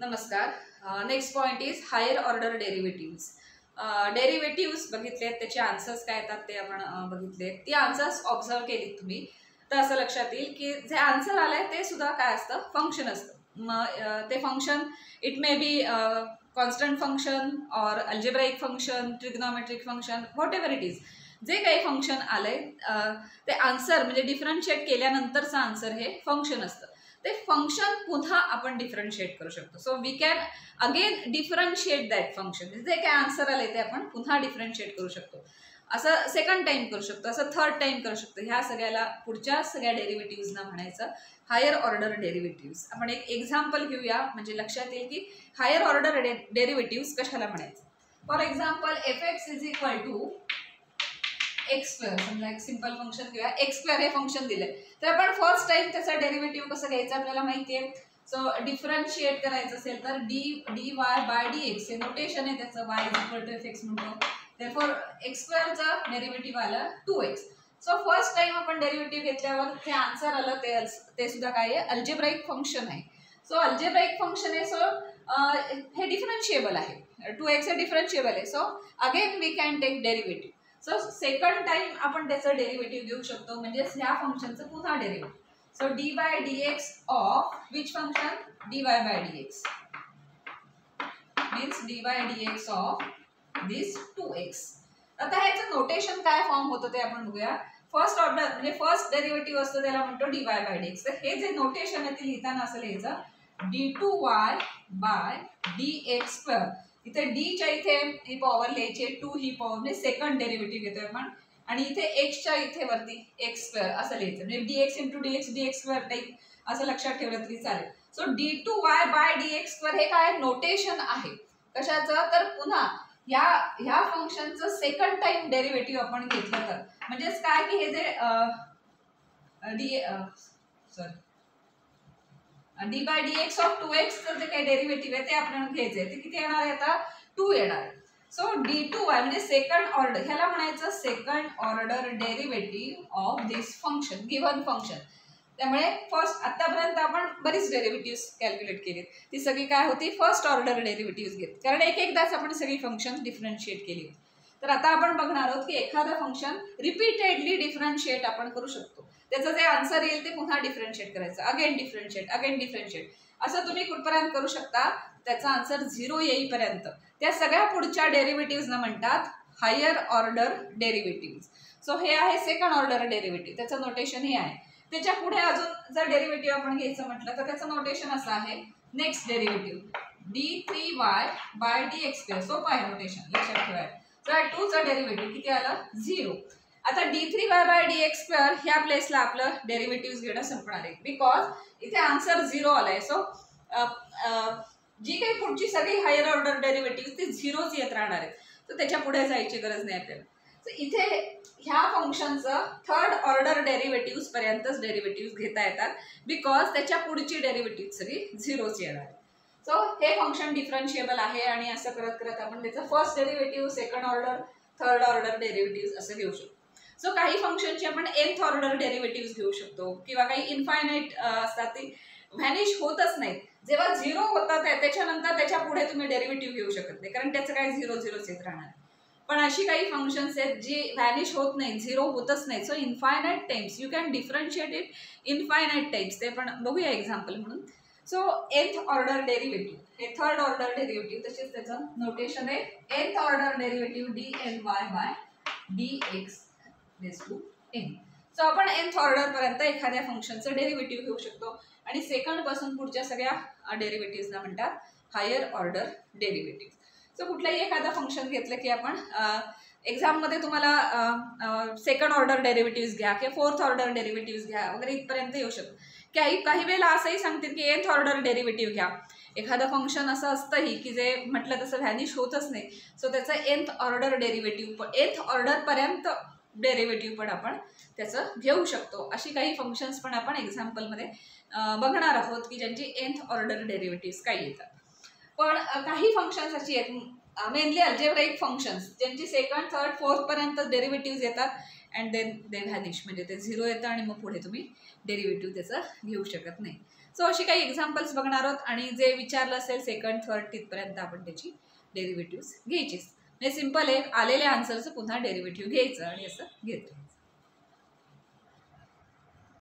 नमस्कार. Next point is higher order derivatives. Derivatives बघितलेत, त्याचे आन्सर्स काय येतात ते आपण बघितलेत. ती आन्सर्स ऑब्झर्व केलीत तुम्ही तर असं लक्षात येईल की जे आन्सर आलंय ते सुद्धा काय असतं, फंक्शन असतं. मग ते function it may be constant function or algebraic function, trigonometric function, whatever it is. जे काही फंक्शन आलंय ते आन्सर म्हणजे डिफरन्शिएट केल्यानंतरचं आन्सर हे फंक्शन असतं. ते फंक्शन पुन्हा आपण डिफरन्शिएट करू शकतो. So we can again differentiate that function. जे काय आन्सर आले ते आपण पुन्हा डिफरन्शिएट करू शकतो. असं सेकंड टाइम करू शकतो, असं थर्ड टाइम करू शकतो. ह्या सगळ्याला पुढच्या सगळ्या डेरिव्हेटिव्हजना म्हणायचं हायर ऑर्डर डेरिव्हेटिव्ह्ज. आपण एक एक्झाम्पल घेऊया म्हणजे लक्षात येईल की हायर ऑर्डर डेरिव्हेटिव्ह्ज कशाला म्हणायचं. For example F X is equal to X square. समजा एक सिंपल फंक्शन घेऊया, एक्स स्क्वेअर हे फंक्शन दिलंय तर आपण फर्स्ट टाइम त्याचा डेरिव्हेटिव्ह कसं घ्यायचं आपल्याला माहिती आहे. सो डिफरन्शिएट करायचं असेल तर dy बाय dx हे नोटेशन आहे त्याचं, y is equal to fx म्हणतो. देअरफॉर एक्स स्क्वेअरचं डेरिव्हेटिव्ह आलं 2x. सो फर्स्ट टाइम आपण डेरिव्हेटिव्ह घेतल्यावर जे आन्सर आलं ते सुद्धा काय आहे, अल्जेब्राइक फंक्शन आहे. सो अल्जेब्राइक फंक्शन आहे, सो हे डिफरन्शिएबल आहे. 2x हे डिफरन्शिएबल आहे. So again we can take derivative. So second time आपण त्याचं डेरिव्हेटिव्ह घेऊ शकतो, म्हणजे ह्या फंक्शनचं पुन्हा derivative. So D by d x of which function, dy by dx means dy dx of this 2x. आता ह्याचं नोटेशन काय फॉर्म होतं ते आपण बघूया. फर्स्ट ऑर्डर म्हणजे फर्स्ट डेरिव्हेटिव्ह असतं त्याला म्हणतो dy by dx. तर हे जे नोटेशन आहे ते लिहिताना असं लिहायचं d2y बाय dx स्क्वेअर. इथे डीच्या इथे ही पॉवर लिहायची, 2 ही पॉवर म्हणजे सेकंड डेरिव्हेटिव्ह घेतोय आपण, आणि इथे एक्सच्या इथे वरती एक्स स्क्वेअर असं लिहायचं, म्हणजे dx into dx square type असं लक्षात ठेवलं तरी चालेल. So d2y bye dx square हे काय नोटेशन आहे कशाचं, तर पुन्हा ह्या फंक्शनचं सेकंड टाइम डेरिव्हेटिव्ह आपण घेतलं तर म्हणजेच काय की हे जे d by d x of 2x जे काही डेरिव्हेटिव्ह आहे ते आपण घ्यायचंय. ते किती येणार आहे आता, 2 येणार आहे. सो d2y म्हणजे सेकंड ऑर्डर, ह्याला म्हणायचं second order derivative of this function, given function. त्यामुळे फर्स्ट आतापर्यंत आपण बरीच डेरिव्हेटिव्ह कॅल्क्युलेट केली, ती सगळी काय होती, फर्स्ट ऑर्डर डेरिव्हेटिव्ह घेत, कारण एकदाच आपण सगळी फंक्शन डिफरन्शिएट केली. तर आता आपण बघणार आहोत की एखादं फंक्शन रिपीटेडली डिफरन्शिएट आपण करू शकतो. त्याचं जे आन्सर येईल ते पुन्हा डिफरन्शिएट करायचं, अगेन डिफरन्शिएट असं तुम्ही कुठपर्यंत करू शकता, त्याचा आन्सर 0 येईपर्यंत. त्या सगळ्या पुढच्या डेरिव्हेटिव्हजना म्हणतात हायर ऑर्डर डेरिव्हेटिव्ह. सो हे आहे सेकंड ऑर्डर डेरिव्हेटिव्ह, त्याचं नोटेशन हे आहे. त्याच्या पुढे अजून जर डेरिव्हेटिव्ह आपण घ्यायचं म्हटलं तर त्याचं नोटेशन असं आहे, next derivative d3y by dx square. सोपं आहे नोटेशन, लक्षात ठेवायचं. तर 2चं डेरिव्हेटिव्ह किती आलं, 0. आता d3y बाय dx स्क्वेअर ह्या प्लेसला आपलं डेरिव्हेटिव्ह घेणं संपणार आहे, बिकॉज इथे आन्सर 0 आलाय. सो जी काही पुढची सगळी हायर ऑर्डर डेरिव्हेटिव्ह ते 0च येत राहणार आहेत, तर त्याच्या पुढे जायची गरज नाही आपल्याला. तर इथे ह्या फंक्शनचं थर्ड ऑर्डर डेरिव्हेटिव्ह पर्यंतच डेरिव्हेटिव्ह घेता येतात, बिकॉज त्याच्या पुढची डेरिव्हेटिव्ह सगळी 0च येणार आहे. सो हे फंक्शन डिफरन्शिएबल आहे आणि असं करत करत आपण त्याचं first derivative, second order, third order derivative असं घेऊ शकतो. सो काही फंक्शनची आपण nth ऑर्डर डेरिव्हेटिव्ह घेऊ शकतो, किंवा काही इन्फायनाईट असतात ती व्हॅनिश होतच नाहीत. जेव्हा 0 होतात त्याच्यानंतर त्याच्या पुढे तुम्ही डेरिव्हेटिव्ह घेऊ शकत नाही, कारण त्याचं काय 0 येत राहणार. पण अशी काही फंक्शन्स आहेत जी व्हॅनिश होत नाहीत, 0 होतच नाही. So infinite times you can differentiate it infinite times. ते पण बघूया एक्झाम्पल म्हणून. सो nth ऑर्डर डेरिव्हेटिव्ह हे थर्ड ऑर्डर डेरिव्हेटिव्ह, तसेच त्याचं नोटेशन आहे nth order derivative dly by dx raise to n. सो आपण nth ऑर्डर पर्यंत एखाद्या फंक्शनचं डेरिव्हेटिव्ह घेऊ शकतो, आणि सेकंड पासून पुढच्या सगळ्या डेरिव्हेटिव्हजना म्हणतात हायर ऑर्डर डेरिव्हेटिव्ह. सो कुठलंही एखादं फंक्शन घेतलं की आपण एक्झाममध्ये तुम्हाला सेकंड ऑर्डर डेरिव्हेटिव्ह घ्या किंवा फोर्थ ऑर्डर डेरिव्हेटिव्ह घ्या वगैरे इथपर्यंत येऊ शकतो. काही वेळेला असंही सांगतील की nth ऑर्डर डेरिव्हेटिव्ह घ्या. एखादं फंक्शन असं असतंही की जे म्हटलं तसं व्हॅनिश होतच नाही, सो त्याचं nth ऑर्डर डेरिव्हेटिव्ह, nth ऑर्डरपर्यंत डेरिव्हेटिव्ह पण आपण त्याचं घेऊ शकतो. अशी काही फंक्शन्स पण आपण एक्झाम्पलमध्ये बघणार आहोत की ज्यांची nth ऑर्डर डेरिव्हेटिव्ह काही येतात. पण काही फंक्शन्स अशी आहेत मेनली अल्जेब्राइक फंक्शन्स ज्यांची सेकंड, थर्ड, फोर्थ पर्यंत डेरिव्हेटिव्ह येतात अँड देन दे व्हॅनिश, म्हणजे ते 0 येतं आणि मग पुढे तुम्ही डेरिव्हेटिव्ह त्याचं घेऊ शकत नाही. सो अशी काही एक्झाम्पल्स बघणार आहोत आणि जे विचारलं असेल सेकंड थर्ड तिथपर्यंत आपण त्याची डेरिव्हेटिव्ह घ्यायचीच. म्हणजे सिंपल आहे, आलेल्या आन्सरचं पुन्हा डेरिव्हेटिव्ह घ्यायचं आणि असं घेत राहायचं.